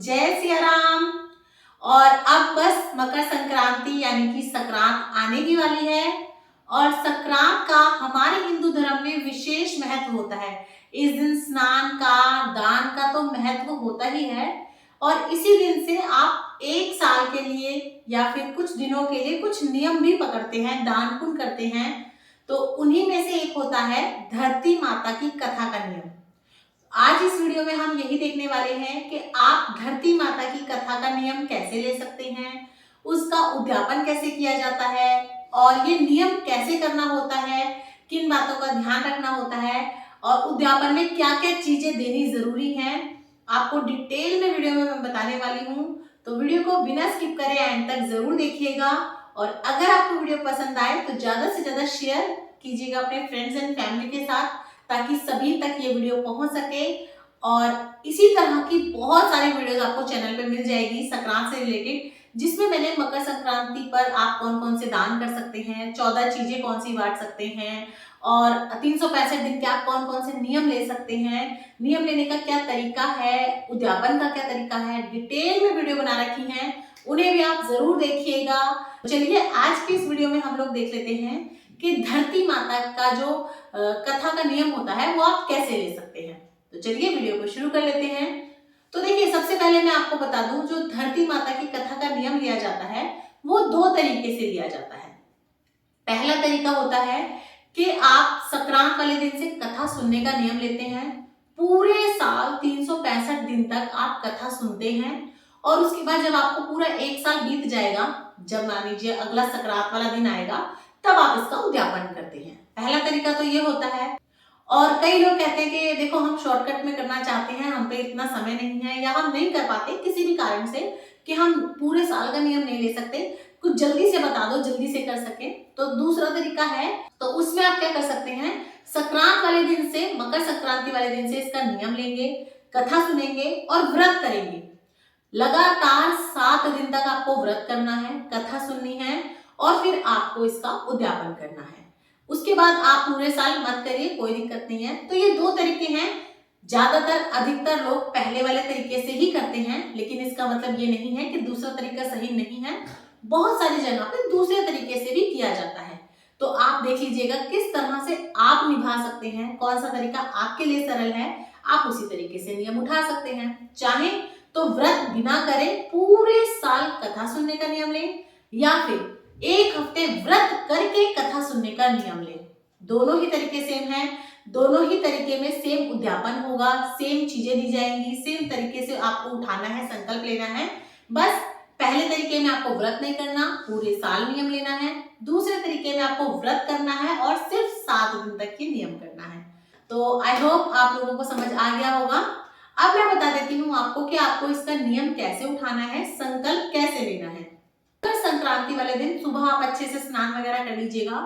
जय सिया राम। और अब बस मकर संक्रांति यानी कि संक्रांत आने की वाली है और संक्रांत का हमारे हिंदू धर्म में विशेष महत्व होता है। इस दिन स्नान का, दान का तो महत्व होता ही है और इसी दिन से आप एक साल के लिए या फिर कुछ दिनों के लिए कुछ नियम भी पकड़ते हैं, दान पुण्य करते हैं। तो उन्हीं में से एक होता है धरती माता की कथा का नियम। आज इस वीडियो में हम यही देखने वाले हैं कि आप धरती माता की कथा का नियम कैसे ले सकते हैं, उसका उद्यापन कैसे किया जाता है और ये नियम कैसे करना होता है, किन बातों का ध्यान रखना होता है और उद्यापन में क्या क्या चीजें देनी जरूरी हैं, आपको डिटेल में वीडियो में मैं बताने वाली हूँ। तो वीडियो को बिना स्किप करे एंड तक जरूर देखिएगा और अगर आपको वीडियो पसंद आए तो ज्यादा से ज्यादा शेयर कीजिएगा अपने फ्रेंड्स एंड फैमिली के साथ ताकि सभी तक ये वीडियो पहुंच सके। और इसी तरह की बहुत सारी वीडियोस आपको चैनल पे मिल जाएगी संक्रांत से रिलेटेड, जिसमें मैंने मकर संक्रांति पर आप कौन कौन से दान कर सकते हैं, 14 चीजें कौन सी बांट सकते हैं और 365 दिन के आप कौन कौन से नियम ले सकते हैं, नियम लेने का क्या तरीका है, उद्यापन का क्या तरीका है, डिटेल में वीडियो बना रखी है, उन्हें भी आप जरूर देखिएगा। चलिए आज के इस वीडियो में हम लोग देख लेते हैं कि धरती माता का जो कथा का नियम होता है वो आप कैसे ले सकते हैं। तो चलिए वीडियो को शुरू कर लेते हैं। तो देखिए, सबसे पहले मैं आपको बता दूं, जो धरती माता की कथा का नियम लिया जाता है वो दो तरीके से लिया जाता है। पहला तरीका होता है कि आप संक्रांत वाले दिन से कथा सुनने का नियम लेते हैं। पूरे साल 365 दिन तक आप कथा सुनते हैं और उसके बाद जब आपको पूरा एक साल बीत जाएगा, जब मान लीजिए अगला संक्रांत वाला दिन आएगा, तब आप इसका उद्यापन करते हैं। पहला तरीका तो ये होता है। और कई लोग कहते हैं कि देखो हम शॉर्टकट में करना चाहते हैं, हम पे इतना समय नहीं है या हम नहीं कर पाते किसी भी कारण से कि हम पूरे साल का नियम नहीं ले सकते, कुछ जल्दी से बता दो, जल्दी से कर सके। तो दूसरा तरीका है, तो उसमें आप क्या कर सकते हैं, संक्रांत वाले दिन से, मकर संक्रांति वाले दिन से इसका नियम लेंगे, कथा सुनेंगे और व्रत करेंगे। लगातार 7 दिन तक आपको व्रत करना है, कथा सुननी है और फिर आपको इसका उद्यापन करना है। उसके बाद आप पूरे साल मत करिए, कोई दिक्कत नहीं है। तो ये दो तरीके हैं। ज्यादातर अधिकतर लोग पहले वाले तरीके से ही करते हैं, लेकिन इसका मतलब ये नहीं है कि दूसरा तरीका सही नहीं है। बहुत सारी जगह पे दूसरे तरीके से भी किया जाता है। तो आप देख लीजिएगा किस तरह से आप निभा सकते हैं, कौन सा तरीका आपके लिए सरल है, आप उसी तरीके से नियम उठा सकते हैं। चाहे तो व्रत बिना करें पूरे साल कथा सुनने का नियम लें या फिर एक हफ्ते व्रत करके कथा सुनने का नियम लें। दोनों ही तरीके सेम हैं, दोनों ही तरीके में सेम उद्यापन होगा, सेम चीजें दी जाएंगी, सेम तरीके से आपको उठाना है, संकल्प लेना है। बस पहले तरीके में आपको व्रत नहीं करना, पूरे साल नियम लेना है। दूसरे तरीके में आपको व्रत करना है और सिर्फ 7 दिन तक ही नियम करना है। तो आई होप आप लोगों को समझ आ गया होगा। अब मैं बता देती हूँ आपको कि आपको इसका नियम कैसे उठाना है, संकल्प कैसे लेना है। संक्रांति वाले दिन सुबह आप अच्छे से स्नान वगैरह कर लीजिएगा।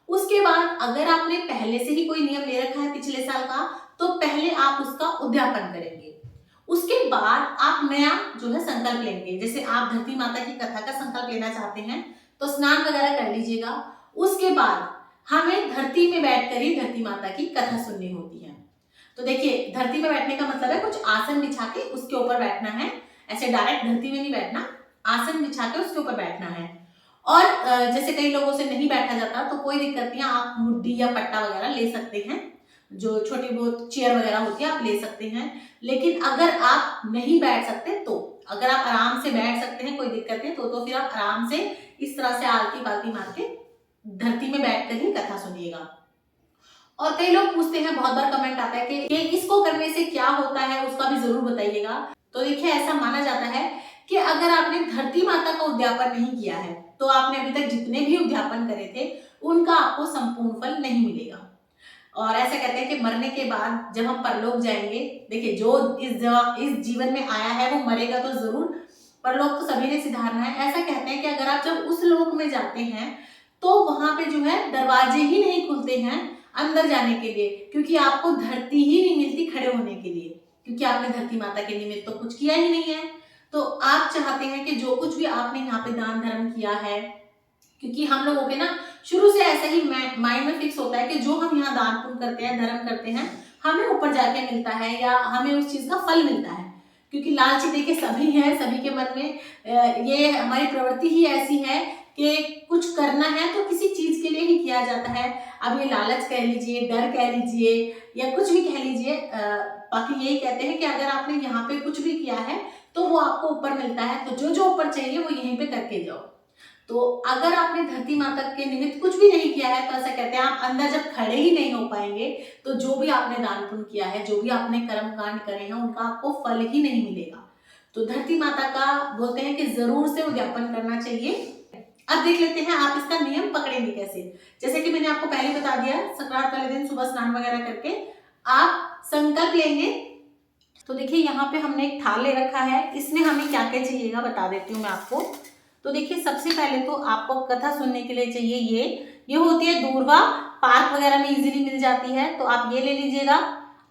उसके बाद अगर आपने पहले से ही कोई नियम ले रखा है पिछले साल का, तो पहले आप उसका उद्यापन करेंगे। उसके बाद आप नया जो है संकल्प लेंगे। जैसे आप धरती माता की कथा का संकल्प लेना चाहते हैं तो स्नान वगैरह कर लीजिएगा। उसके बाद हमें धरती में बैठकर ही धरती माता की कथा सुननी होती है। तो देखिए, धरती में बैठने का मतलब है कुछ आसन बिछा के उसके ऊपर बैठना है। ऐसे डायरेक्ट धरती में नहीं बैठना, आसन बिछा के उसके ऊपर बैठना है। और जैसे कई लोगों से नहीं बैठा जाता तो कोई दिक्कत नहीं है, आप मुड्डी या पट्टा वगैरह ले सकते हैं, जो छोटी बहुत चेयर वगैरह होती है आप ले सकते हैं। लेकिन अगर आप नहीं बैठ सकते, तो अगर आप आराम से बैठ सकते हैं, कोई दिक्कत नहीं, तो फिर आप आराम से इस तरह से आलती पालती मार के धरती में बैठकर ही कथा सुनिएगा। और कई लोग पूछते हैं, बहुत बार कमेंट आता है कि इसको करने से क्या होता है, उसका भी जरूर बताइएगा। तो देखिए, ऐसा माना जाता है कि अगर आपने धरती माता का उद्यापन नहीं किया है तो आपने अभी तक जितने भी उद्यापन करे थे उनका आपको संपूर्ण फल नहीं मिलेगा। और ऐसा कहते हैं कि मरने के बाद जब हम परलोक जाएंगे, देखिए जो इस जीवन में आया है वो मरेगा तो जरूर, परलोक तो सभी ने सिधारना है। ऐसा कहते हैं कि अगर आप जब उस लोक में जाते हैं तो वहां पे जो है दरवाजे ही नहीं खुलते हैं अंदर जाने के लिए, क्योंकि आपको धरती ही नहीं मिलती खड़े होने के लिए, क्योंकि आपने धरती माता के निमित्त तो कुछ किया ही नहीं है। तो आप चाहते हैं कि जो कुछ भी आपने यहाँ पे दान धर्म किया है, क्योंकि हम लोगों के ना शुरू से ऐसा ही माइंड में फिक्स होता है कि जो हम यहाँ दान पुण्य करते हैं, धर्म करते हैं, हमें ऊपर जाके मिलता है या हमें उस चीज का फल मिलता है। क्योंकि लालची देखिए सभी हैं, सभी के मन में ये हमारी प्रवृत्ति ही ऐसी है कि कुछ करना है तो किसी चीज के लिए ही किया जाता है। अब ये लालच कह लीजिए, डर कह लीजिए या कुछ भी कह लीजिए, बाकी यही कहते हैं कि अगर आपने यहाँ पे कुछ भी किया है तो वो आपको ऊपर मिलता है, तो जो जो ऊपर चाहिए वो यहीं पे करके जाओ। तो अगर आपने धरती माता के निमित्त कुछ भी नहीं किया है तो ऐसा कहते हैं आप अंदर जब खड़े ही नहीं हो पाएंगे तो जो भी आपने दान पुण्य किया है, जो भी आपने कर्म कांड करे हैं, उनका आपको फल ही नहीं मिलेगा। तो धरती माता का बोलते हैं कि जरूर से उद्यापन करना चाहिए। अब देख लेते हैं आप इसका नियम पकड़ेंगे कैसे। जैसे कि मैंने आपको पहले बता दिया, संक्रांत वाले दिन सुबह स्नान वगैरह करके आप संकल्प लेंगे। तो देखिए यहाँ पे हमने एक थाल ले रखा है, इसमें हमें क्या क्या चाहिएगा बता देती हूँ मैं आपको। तो देखिए सबसे पहले तो आपको कथा सुनने के लिए चाहिए ये होती है दूर्वा, पार्क वगैरह में इजीली मिल जाती है, तो आप ये ले लीजिएगा।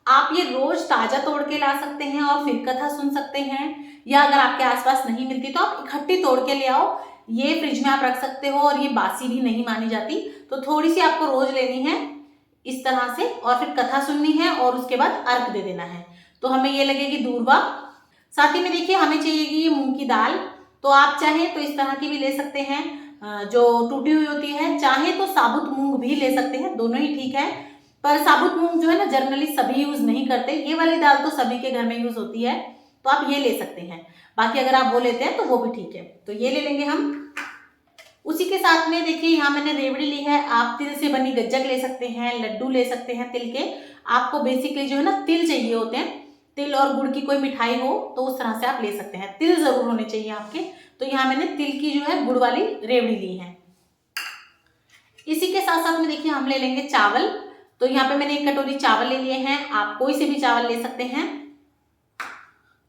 आप ये रोज ताजा तोड़ के ला सकते हैं और फिर कथा सुन सकते हैं, या अगर आपके आसपास नहीं मिलती तो आप इकट्ठी तोड़ के ले आओ। ये फ्रिज में आप रख सकते हो और ये बासी भी नहीं मानी जाती। तो थोड़ी सी आपको रोज लेनी है इस तरह से, और फिर कथा सुननी है और उसके बाद अर्घ दे देना है। तो हमें ये लगेगी दूर्वा। साथ ही में देखिए हमें चाहिएगी ये मूंग की दाल। तो आप चाहें तो इस तरह की भी ले सकते हैं जो टूटी हुई होती है, चाहे तो साबुत मूंग भी ले सकते हैं, दोनों ही ठीक है। पर साबुत मूंग जो है ना जनरली सभी यूज नहीं करते, ये वाली दाल तो सभी के घर में यूज होती है, तो आप ये ले सकते हैं। बाकी अगर आप वो लेते हैं तो वो भी ठीक है, तो ये ले लेंगे हम। उसी के साथ में देखिए यहाँ मैंने रेवड़ी ली है, आप तिल से बनी गज्जक ले सकते हैं, लड्डू ले सकते हैं तिल के। आपको बेसिकली जो है ना तिल चाहिए होते हैं, तिल और गुड़ की कोई मिठाई हो तो उस तरह से आप ले सकते हैं, तिल जरूर होने चाहिए आपके। तो यहाँ मैंने तिल की जो है गुड़ वाली रेवड़ी ली है। इसी के साथ साथ में देखिए हम ले लेंगे चावल। तो यहाँ पे मैंने 1 कटोरी चावल ले लिए हैं, आप कोई से भी चावल ले सकते हैं।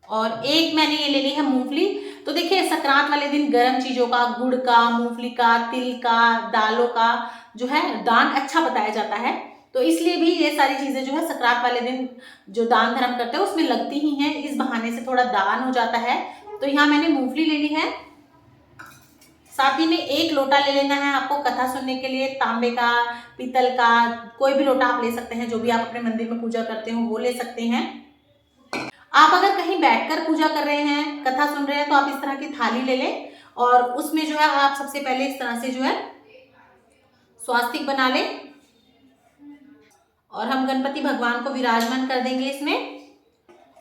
और एक मैंने ये ले ली है मूंगफली। तो देखिए संक्रांत वाले दिन गर्म चीजों का, गुड़ का, मूंगफली का, तिल का, दालों का जो है दान अच्छा बताया जाता है, तो इसलिए भी ये सारी चीजें जो है संक्रांत वाले दिन जो दान धर्म करते हैं उसमें लगती ही हैं, इस बहाने से थोड़ा दान हो जाता है। तो यहाँ मैंने मूंगफली ले ली है। साथ ही में 1 लोटा ले लेना है आपको कथा सुनने के लिए, तांबे का, पीतल का, कोई भी लोटा आप ले सकते हैं, जो भी आप अपने मंदिर में पूजा करते हो वो ले सकते हैं। आप अगर कहीं बैठकर पूजा कर रहे हैं, कथा सुन रहे हैं, तो आप इस तरह की थाली ले लें और उसमें जो है आप सबसे पहले इस तरह से जो है स्वास्तिक बना लें और हम गणपति भगवान को विराजमान कर देंगे इसमें।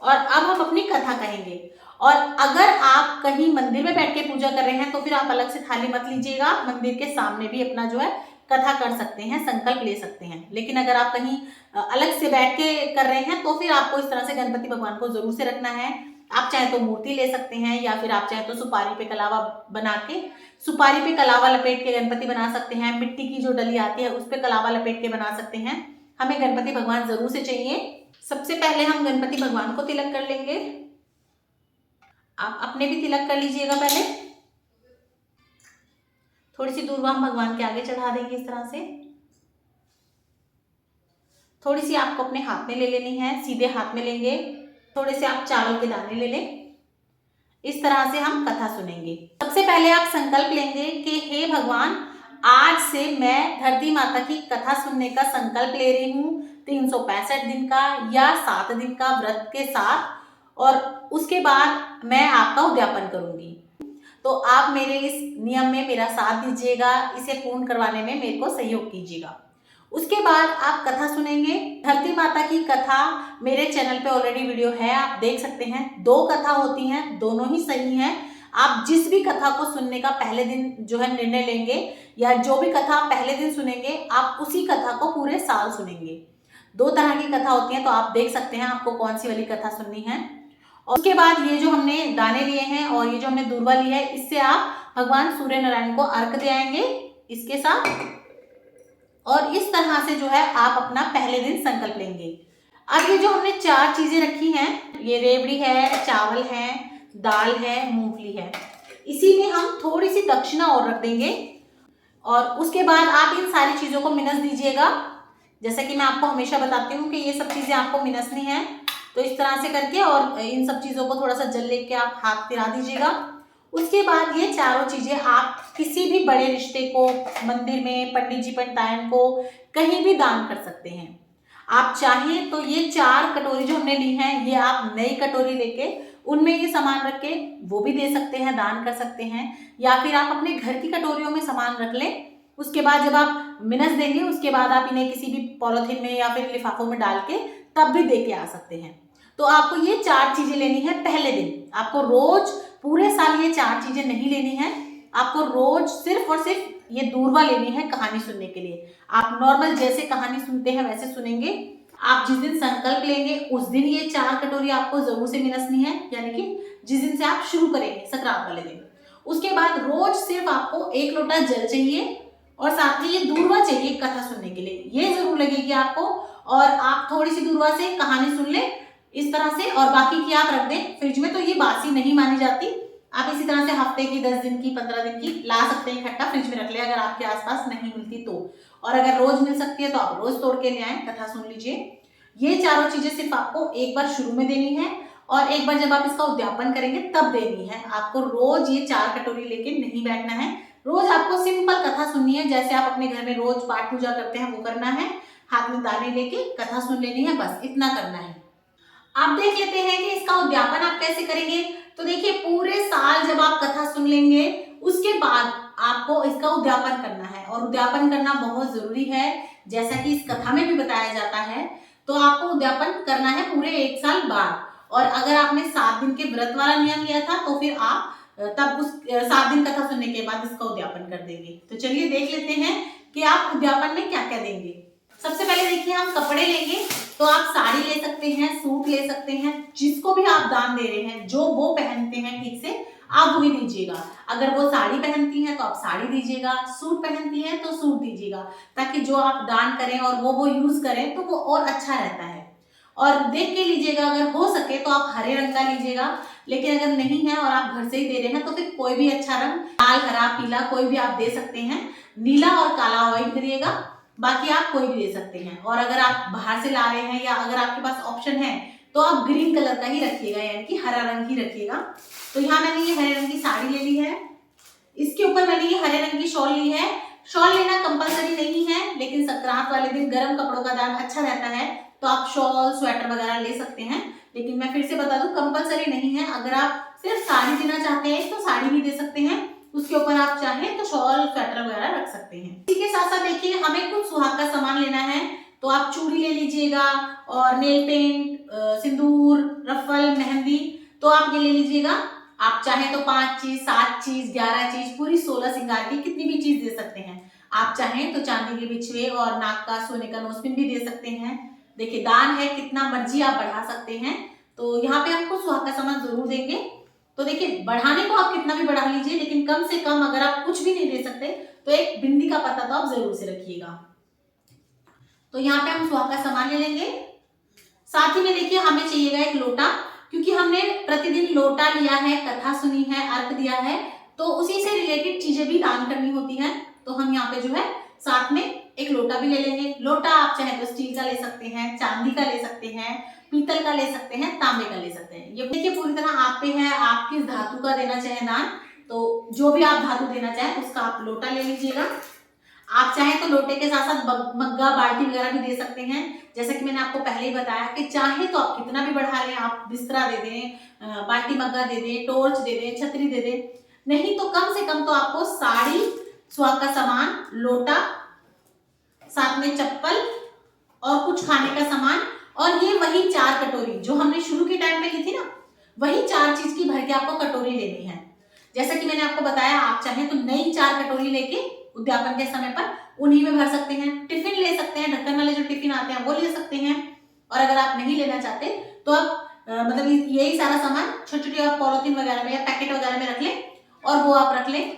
और अब हम अपनी कथा कहेंगे। और अगर आप कहीं मंदिर में बैठ के पूजा कर रहे हैं तो फिर आप अलग से थाली मत लीजिएगा, मंदिर के सामने भी अपना जो है कथा कर सकते हैं, संकल्प ले सकते हैं। लेकिन अगर आप कहीं अलग से बैठ के कर रहे हैं तो फिर आपको इस तरह से गणपति भगवान को जरूर से रखना है। आप चाहे तो मूर्ति ले सकते हैं, या फिर आप चाहे तो सुपारी पे कलावा बना के, सुपारी पे कलावा लपेट के गणपति बना सकते हैं। मिट्टी की जो डली आती है उस पे कलावा लपेट के बना सकते हैं। हमें गणपति भगवान जरूर से चाहिए। सबसे पहले हम गणपति भगवान को तिलक कर लेंगे। आप अपने भी तिलक कर लीजिएगा पहले। थोड़ी सी दूर्वा हम भगवान के आगे चढ़ा देंगे इस तरह से। थोड़ी सी आपको अपने हाथ में ले लेनी है, सीधे हाथ में लेंगे। थोड़े से आप चावल के दाने ले लें। इस तरह से हम कथा सुनेंगे। सबसे पहले आप संकल्प लेंगे कि हे भगवान, आज से मैं धरती माता की कथा सुनने का संकल्प ले रही हूँ, 365 दिन का या 7 दिन का व्रत के साथ, और उसके बाद मैं आपका उद्यापन करूंगी। तो आप मेरे इस नियम में मेरा साथ दीजिएगा, इसे पूर्ण करवाने में मेरे को सहयोग कीजिएगा। उसके बाद आप कथा सुनेंगे। धरती माता की कथा मेरे चैनल पे ऑलरेडी वीडियो है, आप देख सकते हैं। 2 कथा होती हैं, दोनों ही सही हैं। आप जिस भी कथा को सुनने का पहले दिन जो है निर्णय लेंगे, या जो भी कथा पहले दिन सुनेंगे, आप उसी कथा को पूरे साल सुनेंगे। 2 तरह की कथा होती है, तो आप देख सकते हैं आपको कौन सी वाली कथा सुननी है। और उसके बाद ये जो हमने दाने लिए हैं और ये जो हमने दूर्वा ली है, इससे आप भगवान सूर्य नारायण को अर्घ दे आएंगे इसके साथ। और इस तरह से जो है आप अपना पहले दिन संकल्प लेंगे। अब ये जो हमने 4 चीजें रखी हैं, ये रेवड़ी है, चावल है, दाल है, मूंगफली है, इसी में हम थोड़ी सी दक्षिणा और रख देंगे। और उसके बाद आप इन सारी चीजों को मिनस दीजिएगा। जैसा कि मैं आपको हमेशा बताती हूँ कि ये सब चीजें आपको मिनसनी है, तो इस तरह से करके और इन सब चीजों को थोड़ा सा जल लेके आप हाथ फिरा दीजिएगा। उसके बाद ये चारों चीजें आप किसी भी बड़े रिश्ते को, मंदिर में पंडित जी पंडितायन को कहीं भी दान कर सकते हैं। आप चाहें तो ये 4 कटोरी जो हमने ली हैं, ये आप नई कटोरी लेके उनमें ये सामान रख के वो भी दे सकते हैं, दान कर सकते हैं, या फिर आप अपने घर की कटोरियों में सामान रख लें। उसके बाद जब आप मिनस देंगे उसके बाद आप इन्हें किसी भी पॉलिथीन में या फिर लिफाफों में डाल के तब भी दे के आ सकते हैं। तो आपको ये 4 चीजें लेनी है पहले दिन। आपको रोज पूरे साल ये 4 चीजें नहीं लेनी है, आपको रोज सिर्फ और सिर्फ ये दूरवा लेनी है कहानी सुनने के लिए। आप नॉर्मल जैसे कहानी सुनते हैं वैसे सुनेंगे। आप जिस दिन संकल्प लेंगे उस दिन ये 4 कटोरी आपको जरूर से मिनसनी है, यानी कि जिस दिन से आप शुरू करेंगे संक्रांत वाले दिन। उसके बाद रोज सिर्फ आपको 1 लोटा जल चाहिए और साथ में ये दूरवा चाहिए कथा सुनने के लिए, ये जरूर लगेगी आपको। और आप थोड़ी सी दूरवा से कहानी सुन ले इस तरह से, और बाकी की आप रख दें फ्रिज में, तो ये बासी नहीं मानी जाती। आप इसी तरह से हफ्ते की, 10 दिन की, 15 दिन की ला सकते हैं इकट्ठा, फ्रिज में रख ले अगर आपके आसपास नहीं मिलती तो। और अगर रोज मिल सकती है तो आप रोज तोड़ के ले आए, कथा सुन लीजिए। ये चारों चीजें सिर्फ आपको एक बार शुरू में देनी है और एक बार जब आप इसका उद्यापन करेंगे तब देनी है। आपको रोज ये 4 कटोरी लेके नहीं बैठना है। रोज आपको सिंपल कथा सुननी है, जैसे आप अपने घर में रोज पाठ पूजा करते हैं वो करना है। हाथ में दाने लेके कथा सुन लेनी है, बस इतना करना है। आप देख लेते हैं कि इसका उद्यापन आप कैसे करेंगे। तो देखिए, पूरे साल जब आप कथा सुन लेंगे उसके बाद आपको इसका उद्यापन करना है, और उद्यापन करना बहुत जरूरी है। जैसा कि इस कथा में भी बताया जाता है, तो आपको उद्यापन करना है पूरे 1 साल बाद। और अगर आपने 7 दिन के व्रत वाला नियम लिया था तो फिर आप तब उस 7 दिन कथा सुनने के बाद इसका उद्यापन कर देंगे। तो चलिए देख लेते हैं कि आप उद्यापन में क्या क्या देंगे। सबसे पहले देखिए, हम कपड़े लेंगे तो आप साड़ी ले सकते हैं, सूट ले सकते हैं, जिसको भी आप दान दे रहे हैं जो वो पहनते हैं ठीक से आप वही दीजिएगा। अगर वो साड़ी पहनती हैं तो आप साड़ी दीजिएगा, सूट पहनती हैं तो सूट दीजिएगा, ताकि जो आप दान करें और वो यूज करें तो वो और अच्छा रहता है। और देख के लीजिएगा, अगर हो सके तो आप हरे रंग का लीजिएगा, लेकिन अगर नहीं है और आप घर से ही दे रहे हैं तो फिर कोई भी अच्छा रंग, लाल, हरा, पीला कोई भी आप दे सकते हैं। नीला और काला अवॉइड करिएगा, बाकी आप कोई भी दे सकते हैं। और अगर आप बाहर से ला रहे हैं या अगर आपके पास ऑप्शन है तो आप ग्रीन कलर का ही रखिएगा, यानी कि हरा रंग ही रखिएगा। तो यहाँ मैंने ये हरे रंग की साड़ी ले ली है, इसके ऊपर मैंने ये हरे रंग की शॉल ली है। शॉल लेना कंपलसरी नहीं है, लेकिन संक्रांत वाले दिन गर्म कपड़ों का दान अच्छा रहता है, तो आप शॉल, स्वेटर वगैरह ले सकते हैं। लेकिन मैं फिर से बता दूं, कंपलसरी नहीं है। अगर आप सिर्फ साड़ी देना चाहते हैं तो साड़ी भी दे सकते हैं, उसके ऊपर आप चाहें तो शॉल, स्वेटर वगैरह रख सकते हैं। इसी के साथ साथ देखिए, हमें कुछ सुहाग का सामान लेना है, तो आप चूड़ी ले लीजिएगा और नेल पेंट, सिंदूर, रफल, मेहंदी, तो आप ये ले लीजिएगा। आप चाहें तो 5 चीज, 7 चीज, 11 चीज, पूरी 16 श्रृंगार की कितनी भी चीज दे सकते हैं। आप चाहें तो चांदी के बिछुए और नाक का, सोने का नोजपिन भी दे सकते हैं। देखिए, दान है, कितना मर्जी आप बढ़ा सकते हैं। तो यहाँ पे आपको सुहाग का सामान जरूर देंगे। तो देखिए, बढ़ाने को आप कितना भी बढ़ा लीजिए, लेकिन कम से कम अगर आप कुछ भी नहीं दे सकते तो एक बिंदी का पत्ता तो आप जरूर से रखिएगा। तो यहाँ पे हम सुहाग का सामान ले लेंगे। साथ ही में देखिए, हमें चाहिएगा एक लोटा, क्योंकि हमने प्रतिदिन लोटा लिया है, कथा सुनी है, अर्घ दिया है, तो उसी से रिलेटेड चीजें भी दान करनी होती है। तो हम यहाँ पे जो है साथ में एक लोटा भी ले लेंगे। लोटा आप चाहे तो स्टील का ले सकते हैं, चांदी का ले सकते हैं, पीतल का ले सकते हैं, तांबे का ले सकते हैं। ये देखिए पूरी तरह आप पे है, आप किस धातु का देना चाहे दान, तो जो भी आप धातु देना चाहें उसका आप लोटा ले लीजिएगा। आप चाहें तो लोटे के साथ साथ मग्गा, बाल्टी वगैरह भी दे सकते हैं। जैसा कि मैंने आपको पहले ही बताया कि चाहे तो आप कितना भी बढ़ा लें, आप बिस्तरा दे दें, बाल्टी मग्गा दे दें, टॉर्च दे दें, छतरी दे दें, नहीं तो कम से कम तो आपको साड़ी, सुहाग का सामान, लोटा, साथ में चप्पल और कुछ खाने का सामान, और ये वही 4 कटोरी जो हमने शुरू के टाइम पे ली थी ना, वही 4 चीज की भर के आपको कटोरी लेनी है। जैसा कि मैंने आपको बताया, आप चाहें तो नई 4 कटोरी लेके उद्यापन के समय पर उन्हीं में भर सकते हैं। टिफिन ले सकते हैं, ढक्कन वाले जो टिफिन आते हैं वो ले सकते हैं। और अगर आप नहीं लेना चाहते तो आप मतलब यही सारा सामान छोटे छोटे आप पॉलिथीन वगैरह में या पैकेट वगैरह में रख लें और वो आप रख लें।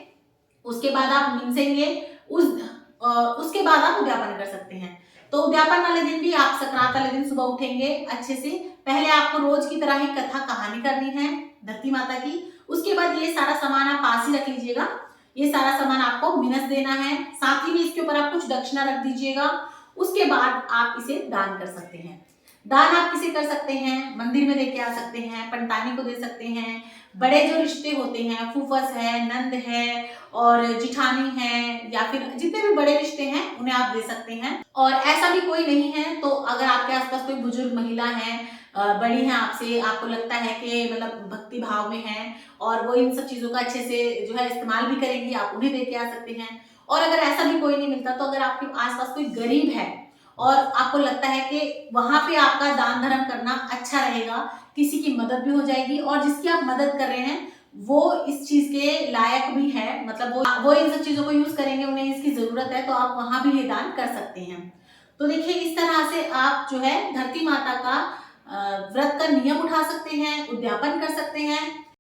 उसके बाद आप मिनसेंगे, उसके बाद आप उद्यापन कर सकते हैं। तो उद्यापन वाले दिन भी आप संक्रांत वाले दिन सुबह उठेंगे अच्छे से, पहले आपको रोज की तरह ही कथा कहानी करनी है धरती माता की। उसके बाद ये सारा सामान आप पास ही रख लीजिएगा। ये सारा सामान आपको मिनस देना है, साथ ही में इसके ऊपर आप कुछ दक्षिणा रख दीजिएगा। उसके बाद आप इसे दान कर सकते हैं। दान आप किसे कर सकते हैं, मंदिर में दे के आ सकते हैं, पंडानी को दे सकते हैं, बड़े जो रिश्ते होते हैं, फूफस है, नंद है और जिठानी है, या फिर जितने भी बड़े रिश्ते हैं उन्हें आप दे सकते हैं। और ऐसा भी कोई नहीं है तो अगर आपके आसपास कोई बुजुर्ग महिला है, बड़ी है आपसे, आपको लगता है कि मतलब भक्ति भाव में है और वो इन सब चीजों का अच्छे से जो है इस्तेमाल भी करेंगी, आप उन्हें दे के आ सकते हैं। और अगर ऐसा भी कोई नहीं मिलता तो अगर आपके आसपास कोई गरीब है और आपको लगता है कि वहां पे आपका दान धर्म करना अच्छा रहेगा, किसी की मदद भी हो जाएगी और जिसकी आप मदद कर रहे हैं वो इस चीज के लायक भी है, मतलब वो इन सब चीजों को यूज करेंगे, उन्हें इसकी जरूरत है, तो आप वहां भी ये दान कर सकते हैं। तो देखिए इस तरह से आप जो है धरती माता का व्रत का नियम उठा सकते हैं, उद्यापन कर सकते हैं।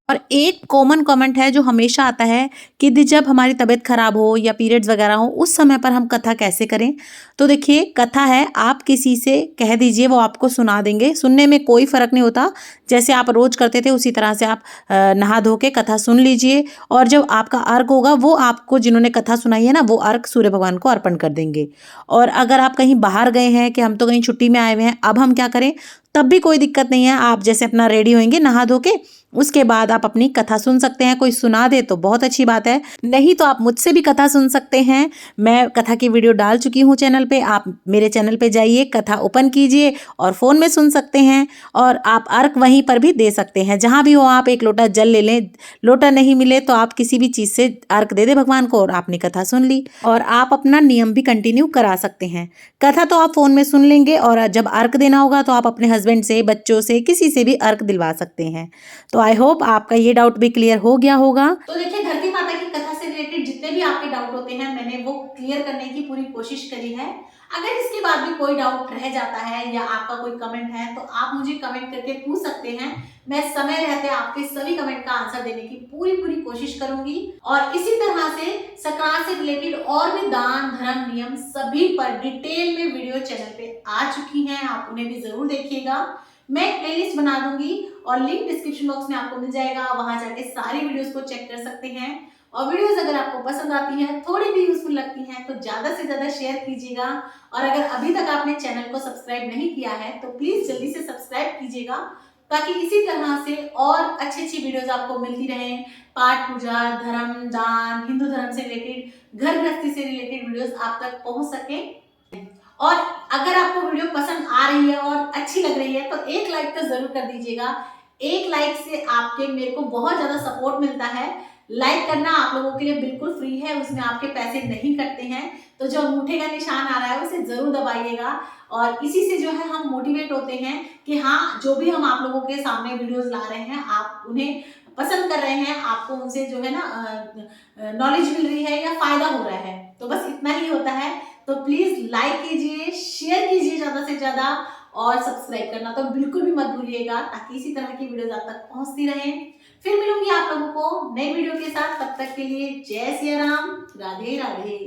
और एक कॉमन कमेंट है जो हमेशा आता है कि जब हमारी तबीयत खराब हो या पीरियड्स वगैरह हो उस समय पर हम कथा कैसे करें। तो देखिए कथा है, आप किसी से कह दीजिए, वो आपको सुना देंगे, सुनने में कोई फर्क नहीं होता, जैसे आप रोज करते थे उसी तरह से आप नहा धो के कथा सुन लीजिए और जब आपका अर्घ होगा वो आपको जिन्होंने कथा सुनाई है ना वो अर्घ सूर्य भगवान को अर्पण कर देंगे। और अगर आप कहीं बाहर गए हैं कि हम तो कहीं छुट्टी में आए हुए हैं अब हम क्या करें, तब भी कोई दिक्कत नहीं है, आप जैसे अपना रेडी होंगे नहा धो के उसके बाद आप अपनी कथा सुन सकते हैं। कोई सुना दे तो बहुत अच्छी बात है, नहीं तो आप मुझसे भी कथा सुन सकते हैं। मैं कथा की वीडियो डाल चुकी हूँ चैनल पे, आप मेरे चैनल पे जाइए, कथा ओपन कीजिए और फ़ोन में सुन सकते हैं। और आप अर्घ वहीं पर भी दे सकते हैं, जहाँ भी हो आप एक लोटा जल ले लें, लोटा नहीं मिले तो आप किसी भी चीज़ से अर्घ दे दे भगवान को और आपने कथा सुन ली और आप अपना नियम भी कंटिन्यू करा सकते हैं। कथा तो आप फ़ोन में सुन लेंगे और जब अर्घ देना होगा तो आप अपने हस्बैंड से, बच्चों से, किसी से भी अर्घ दिलवा सकते हैं। तो आई होप आपका ये डाउट भी क्लियर हो गया होगा। तो देखिए धरती माता की कथा से रिलेटेड जितने भी आपके डाउट होते हैं मैंने वो क्लियर करने की पूरी कोशिश करी है। अगर इसके बाद भी कोई डाउट रह जाता है या आपका कोई कमेंट है तो आप मुझे कमेंट करके पूछ सकते हैं। मैं समय रहते आपके सभी कमेंट का आंसर देने की पूरी कोशिश करूंगी। और इसी तरह से संक्रांत से रिलेटेड और भी दान धर्म नियम सभी पर डिटेल में वीडियो चैनल पे आ चुकी हैं, आप उन्हें भी जरूर देखिएगा। मैं एक प्लेलिस्ट बना दूंगी और लिंक डिस्क्रिप्शन बॉक्स में आपको मिल जाएगा, वहां जाके सारी वीडियोस को चेक कर सकते हैं। और वीडियोस अगर आपको पसंद आती हैं, थोड़ी भी यूजफुल लगती हैं तो ज्यादा से ज्यादा शेयर कीजिएगा। और अगर अभी तक आपने चैनल को सब्सक्राइब नहीं किया है तो प्लीज जल्दी से सब्सक्राइब कीजिएगा, ताकि इसी तरह से और अच्छी वीडियोस आपको मिलती रहे। पाठ पूजा, धर्म, दान, हिंदू धर्म से रिलेटेड, घर गृहस्थी से रिलेटेड वीडियोस आप तक पहुंच सके। और अगर आपको वीडियो पसंद आ रही है और अच्छी लग रही है तो एक लाइक तो जरूर कर दीजिएगा। एक लाइक से आपके मेरे को बहुत ज्यादा सपोर्ट मिलता है। लाइक करना आप लोगों के लिए बिल्कुल फ्री है, उसमें आपके पैसे नहीं कटते हैं। तो जो अंगूठे का निशान आ रहा है उसे जरूर दबाइएगा और इसी से जो है हम मोटिवेट होते हैं कि हाँ जो भी हम आप लोगों के सामने वीडियोस ला रहे हैं आप उन्हें पसंद कर रहे हैं, आपको उनसे जो है ना नॉलेज मिल रही है या फायदा हो रहा है। तो बस इतना ही होता है। तो प्लीज लाइक कीजिए, शेयर कीजिए ज्यादा से ज्यादा और सब्सक्राइब करना तो बिल्कुल भी मत भूलिएगा, ताकि इसी तरह की वीडियोस आप तक पहुंचती रहे। फिर मिलूंगी आप लोगों को नए वीडियो के साथ, तब तक के लिए जय सिया राम, राधे राधे।